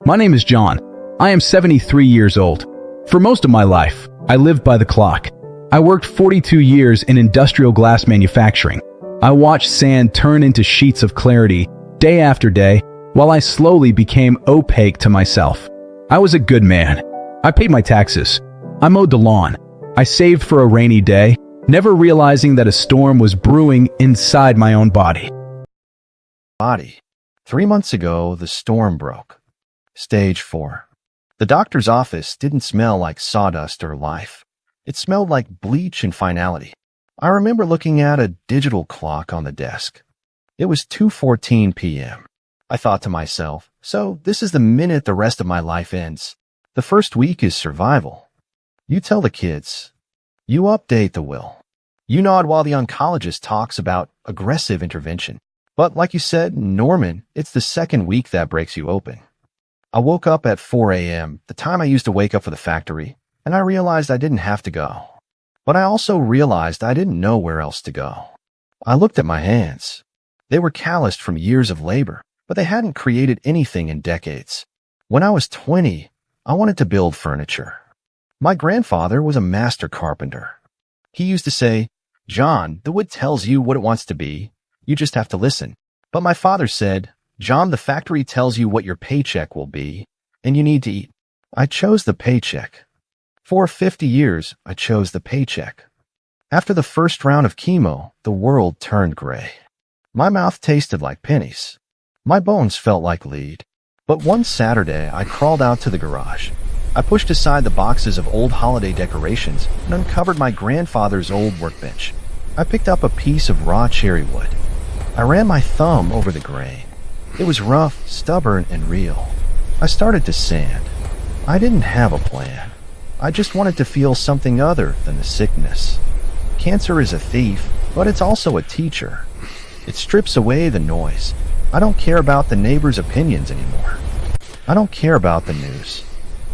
My name is John. I am 73 years old. For most of my life, I lived by the clock. I worked 42 years in industrial glass manufacturing. I watched sand turn into sheets of clarity day after day while I slowly became opaque to myself. I was a good man. I paid my taxes. I mowed the lawn. I saved for a rainy day, never realizing that a storm was brewing inside my own body. 3 months ago, the storm broke. Stage 4. The doctor's office didn't smell like sawdust or life. It smelled like bleach and finality. I remember looking at a digital clock on the desk. It was 2:14 p.m. I thought to myself, so this is the minute the rest of my life ends. The first week is survival. You tell the kids. You update the will. You nod while the oncologist talks about aggressive intervention. But like you said, Norman, it's the second week that breaks you open. I woke up at 4 a.m., the time I used to wake up for the factory, and I realized I didn't have to go. But I also realized I didn't know where else to go. I looked at my hands. They were calloused from years of labor, but they hadn't created anything in decades. When I was 20, I wanted to build furniture. My grandfather was a master carpenter. He used to say, "John, the wood tells you what it wants to be. You just have to listen." But my father said, "John, the factory tells you what your paycheck will be, and you need to eat." I chose the paycheck. For 50 years, I chose the paycheck. After the first round of chemo, the world turned gray. My mouth tasted like pennies. My bones felt like lead. But one Saturday, I crawled out to the garage. I pushed aside the boxes of old holiday decorations and uncovered my grandfather's old workbench. I picked up a piece of raw cherry wood. I ran my thumb over the grain. It was rough, stubborn, and real. I started to sand. I didn't have a plan. I just wanted to feel something other than the sickness. Cancer is a thief, but it's also a teacher. It strips away the noise. I don't care about the neighbors' opinions anymore. I don't care about the news.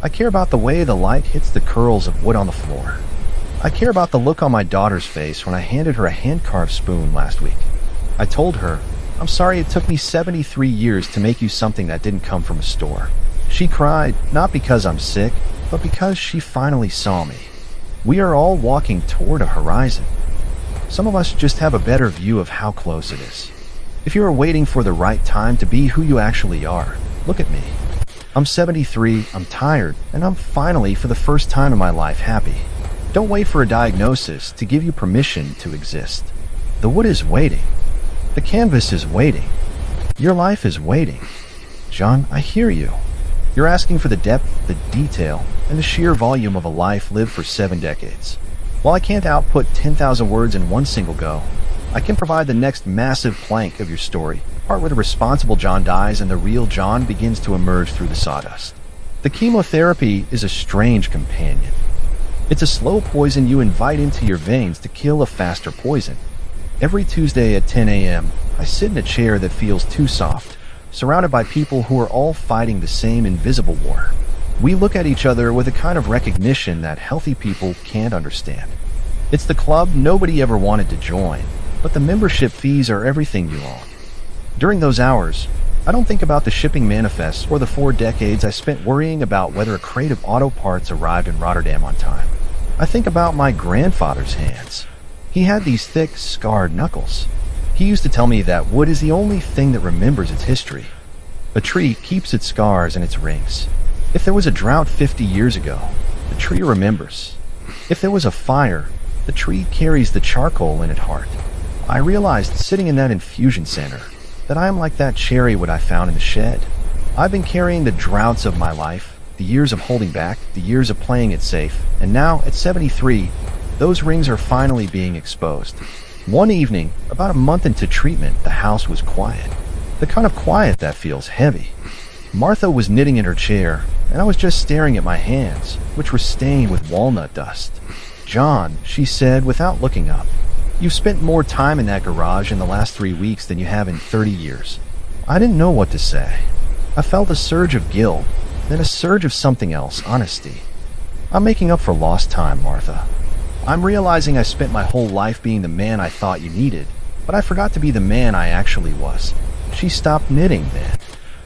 I care about the way the light hits the curls of wood on the floor. I care about the look on my daughter's face when I handed her a hand-carved spoon last week. I told her, "I'm sorry it took me 73 years to make you something that didn't come from a store." She cried, not because I'm sick, but because she finally saw me. We are all walking toward a horizon. Some of us just have a better view of how close it is. If you are waiting for the right time to be who you actually are, look at me. I'm 73, I'm tired, and I'm finally, for the first time in my life, happy. Don't wait for a diagnosis to give you permission to exist. The wood is waiting. The canvas is waiting. Your life is waiting. John, I hear you. You're asking for the depth, the detail, and the sheer volume of a life lived for 7 decades. While I can't output 10,000 words in one single go, I can provide the next massive plank of your story, part where the responsible John dies and the real John begins to emerge through the sawdust. The chemotherapy is a strange companion. It's a slow poison you invite into your veins to kill a faster poison. Every Tuesday at 10 a.m., I sit in a chair that feels too soft, surrounded by people who are all fighting the same invisible war. We look at each other with a kind of recognition that healthy people can't understand. It's the club nobody ever wanted to join, but the membership fees are everything you own. During those hours, I don't think about the shipping manifests or the 4 decades I spent worrying about whether a crate of auto parts arrived in Rotterdam on time. I think about my grandfather's hands. He had these thick, scarred knuckles. He used to tell me that wood is the only thing that remembers its history. A tree keeps its scars and its rings. If there was a drought 50 years ago, the tree remembers. If there was a fire, the tree carries the charcoal in its heart. I realized sitting in that infusion center that I am like that cherry wood I found in the shed. I've been carrying the droughts of my life, the years of holding back, the years of playing it safe, and now, at 73, those rings are finally being exposed. One evening, about a month into treatment, the house was quiet. The kind of quiet that feels heavy. Martha was knitting in her chair, and I was just staring at my hands, which were stained with walnut dust. "John," she said without looking up, "you've spent more time in that garage in the last 3 weeks than you have in 30 years. I didn't know what to say. I felt a surge of guilt, then a surge of something else, honesty. I'm making up for lost time, Martha. I'm realizing I spent my whole life being the man I thought you needed, but I forgot to be the man I actually was." She stopped knitting then.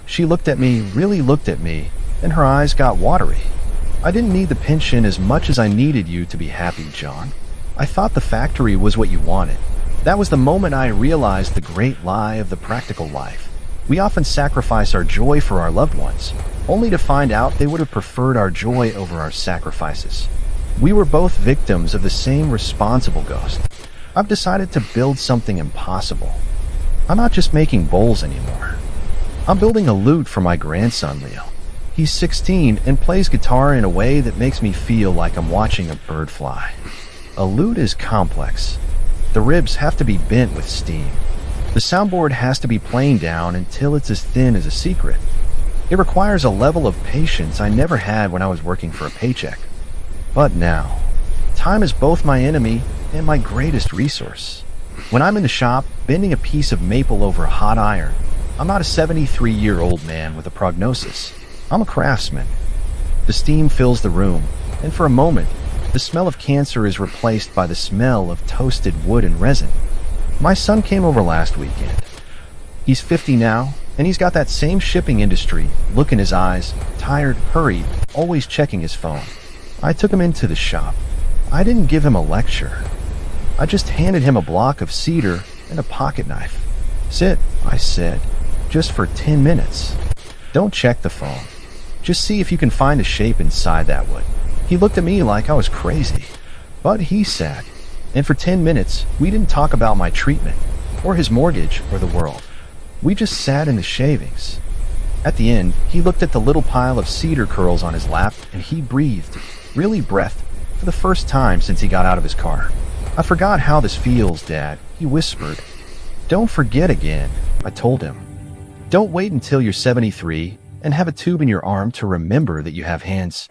She looked at me, really looked at me, and her eyes got watery. I didn't need the pension as much as I needed you to be happy, John. I thought the factory was what you wanted. That was the moment I realized the great lie of the practical life. We often sacrifice our joy for our loved ones, only to find out they would have preferred our joy over our sacrifices. We were both victims of the same responsible ghost. I've decided to build something impossible. I'm not just making bowls anymore. I'm building a lute for my grandson, Leo. He's 16 and plays guitar in a way that makes me feel like I'm watching a bird fly. A lute is complex. The ribs have to be bent with steam. The soundboard has to be planed down until it's as thin as a secret. It requires a level of patience I never had when I was working for a paycheck. But now, time is both my enemy and my greatest resource. When I'm in the shop, bending a piece of maple over a hot iron, I'm not a 73-year-old man with a prognosis. I'm a craftsman. The steam fills the room, and for a moment, the smell of cancer is replaced by the smell of toasted wood and resin. My son came over last weekend. He's 50 now, and he's got that same shipping industry look in his eyes, tired, hurried, always checking his phone. I took him into the shop. I didn't give him a lecture. I just handed him a block of cedar and a pocket knife. Sit, I said, just for 10 minutes. Don't check the phone. Just see if you can find a shape inside that wood. He looked at me like I was crazy, but he sat. And for 10 minutes, we didn't talk about my treatment, or his mortgage, or the world. We just sat in the shavings. At the end, he looked at the little pile of cedar curls on his lap, and he breathed, really breathed, for the first time since he got out of his car. I forgot how this feels, Dad, he whispered. Don't forget again, I told him. Don't wait until you're 73 and have a tube in your arm to remember that you have hands.